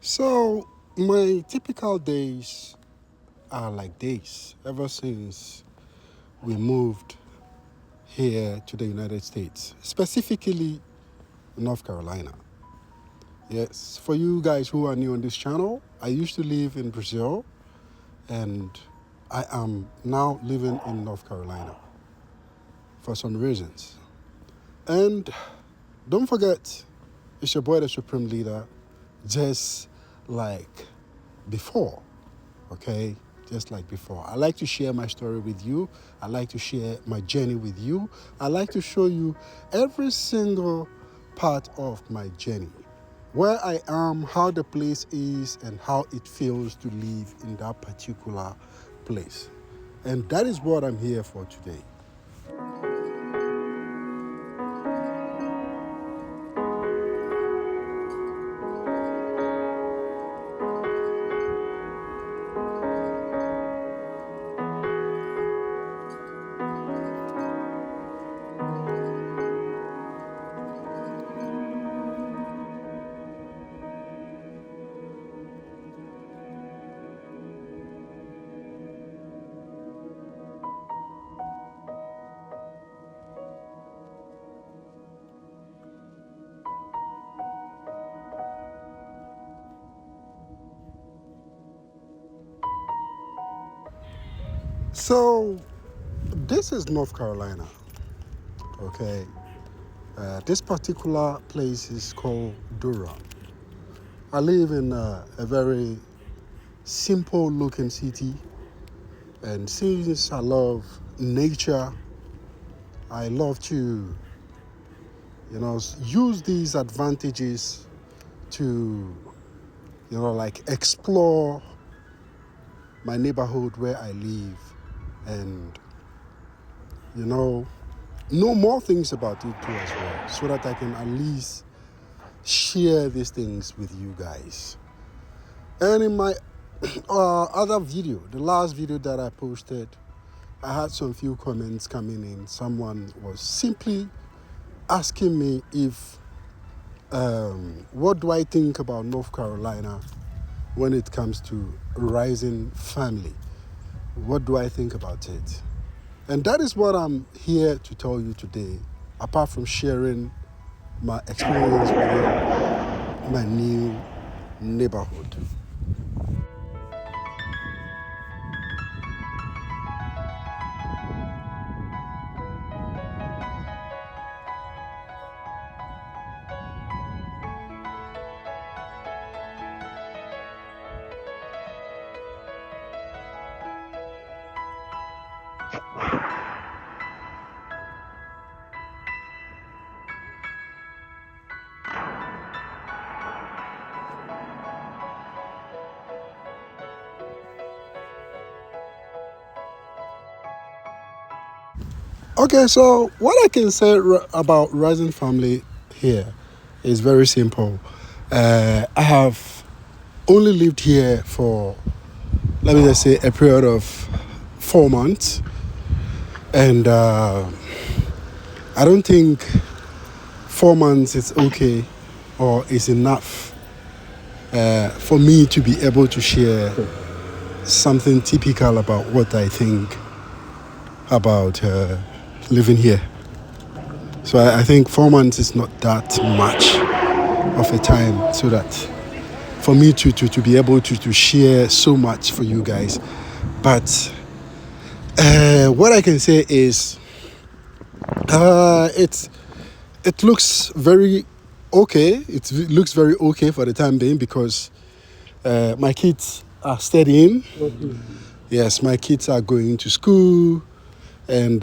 So, my typical days are like days ever since we moved here to the United States, specifically North Carolina. Yes, for you guys who are new on this channel, I used to live in Brazil and I am now living in North Carolina for some reasons. And don't forget, it's your boy, the Supreme Leader, just like before, okay? Just like before. I like to share my story with you. I like to share my journey with you. I like to show you every single part of my journey. Where I am, how the place is, and how it feels to live in that particular place. And that is what I'm here for today. So, this is North Carolina, okay? This particular place is called Durham. I live in a very simple looking city, and since I love nature, I love to, use these advantages to, like explore my neighborhood where I live and, know more things about it too as well, so that I can at least share these things with you guys. And in my other video, the last video that I posted, I had some few comments coming in. Someone was simply asking me if what do I think about North Carolina when it comes to rising family? What do I think about it? And that is what I'm here to tell you today, apart from sharing my experience with my new neighborhood. Okay, so what I can say about rising family here is very simple. I have only lived here for, let me just say, a period of 4 months, and I don't think 4 months is okay or is enough for me to be able to share something typical about what I think about living here. So I think 4 months is not that much of a time so that for me to be able to share so much for you guys. But what I can say is it looks very okay. It looks very okay for the time being because my kids are studying. Yes, my kids are going to school, and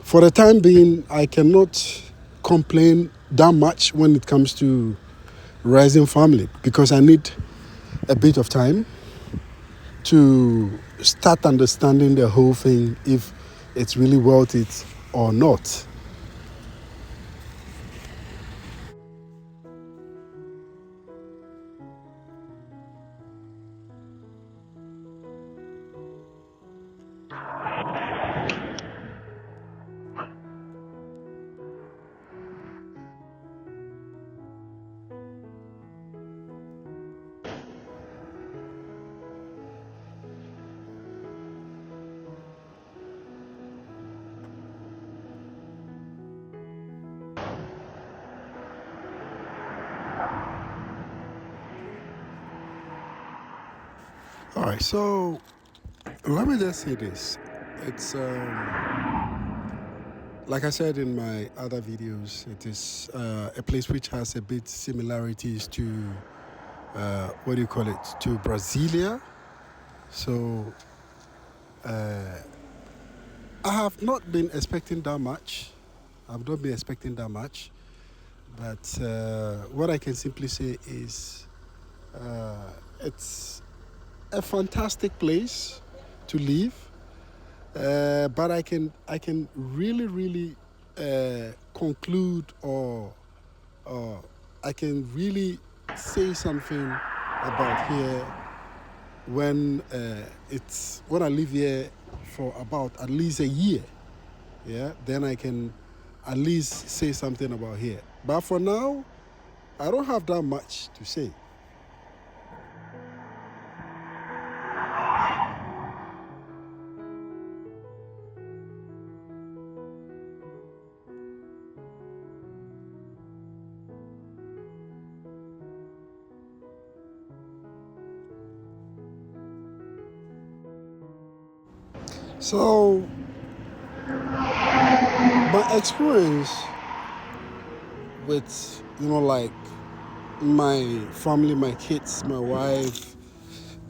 for the time being, I cannot complain that much when it comes to rising family because I need a bit of time to start understanding the whole thing, if it's really worth it or not. All right, so let me just say this. It's like I said in my other videos, it is a place which has a bit similarities to what do you call it, to Brasilia. So I have not been expecting that much. I've not been expecting that much, but what I can simply say is it's a fantastic place to live. But I can really conclude or I can really say something about here when I live here for about at least a year. Yeah, then I can at least say something about here. But for now, I don't have that much to say. So my experience with like my family, my kids, my wife,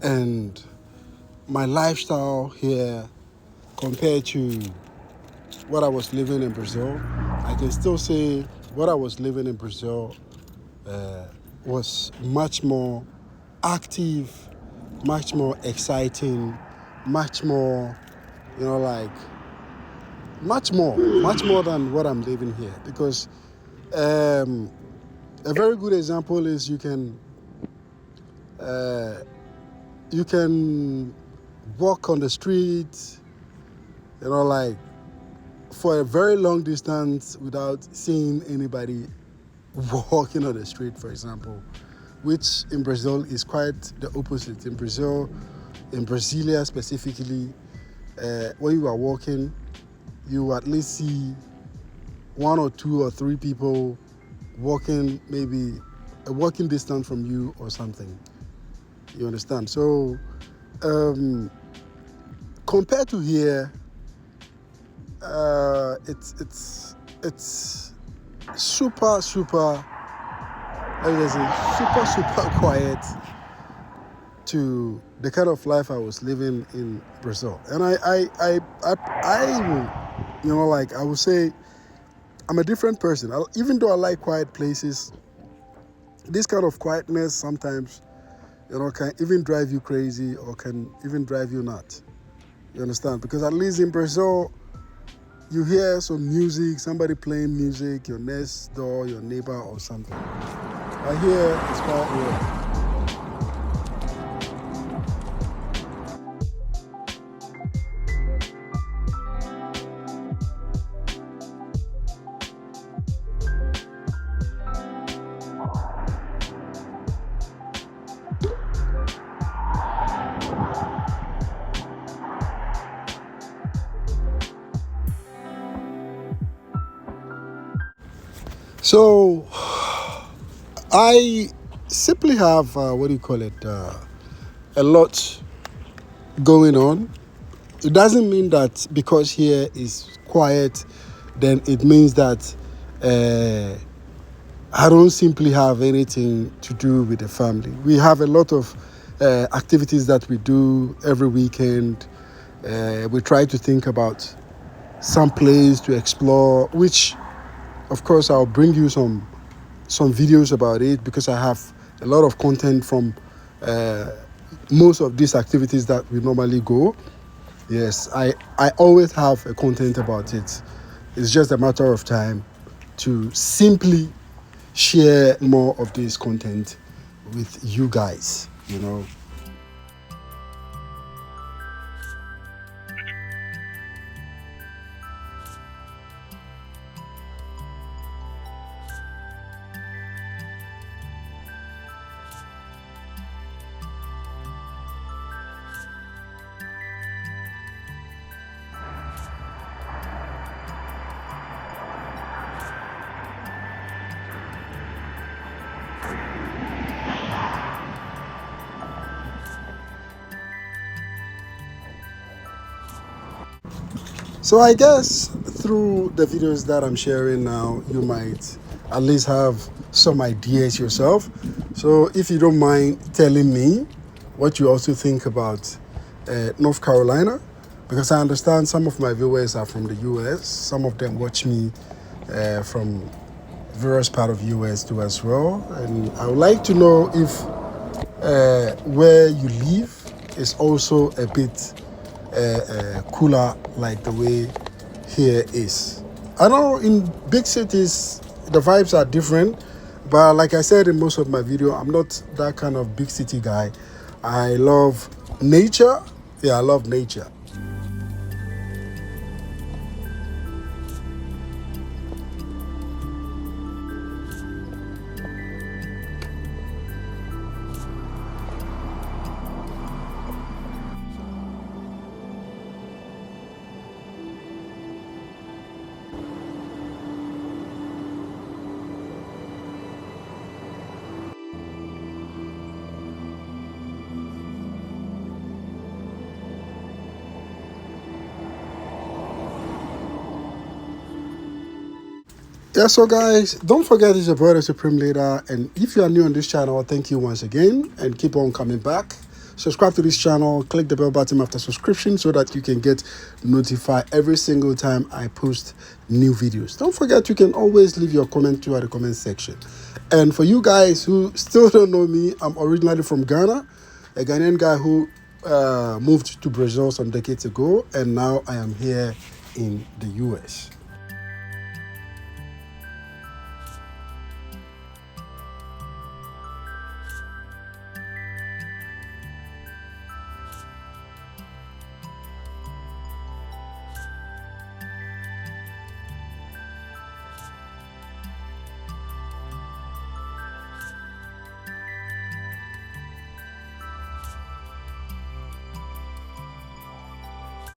and my lifestyle here compared to what I was living in Brazil, I can still say what I was living in Brazil uh, was much more active, much more exciting, much more, like much more than what I'm living here. Because a very good example is uh, you can walk on the street, like for a very long distance without seeing anybody walking on the street, for example, which in Brazil is quite the opposite. In Brasilia specifically, when you are walking, you at least see one or two or three people walking, maybe a walking distance from you or something. You understand? So compared to here, it's super super quiet to the kind of life I was living in Brazil. And I would say I'm a different person. Even though I like quiet places, this kind of quietness sometimes, can even drive you crazy or can even drive you nuts. You understand? Because at least in Brazil, you hear some music, somebody playing music, your next door, your neighbor or something. But here, it's quite rare. So I simply have a lot going on. It doesn't mean that because here is quiet, then it means that I don't simply have anything to do with the family. We have a lot of activities that we do every weekend. We try to think about some place to explore, which of course I'll bring you some videos about it because I have a lot of content from most of these activities that we normally go. Yes, I always have a content about it. It's just a matter of time to simply share more of this content with you guys. So I guess through the videos that I'm sharing now, you might at least have some ideas yourself. So if you don't mind telling me what you also think about North Carolina, because I understand some of my viewers are from the US, some of them watch me from various part of US too as well, and I would like to know if where you live is also a bit cooler like the way here is. I know in big cities the vibes are different, but like I said in most of my video, I'm not that kind of big city guy. I love nature. Yeah, I love nature. Yeah, so guys, don't forget it's your brother Supreme Leader, and if you are new on this channel, thank you once again, and keep on coming back. Subscribe to this channel, click the bell button after subscription so that you can get notified every single time I post new videos. Don't forget you can always leave your comment throughout the comment section. And for you guys who still don't know me, I'm originally from Ghana, a Ghanaian guy who moved to Brazil some decades ago, and now I am here in the US.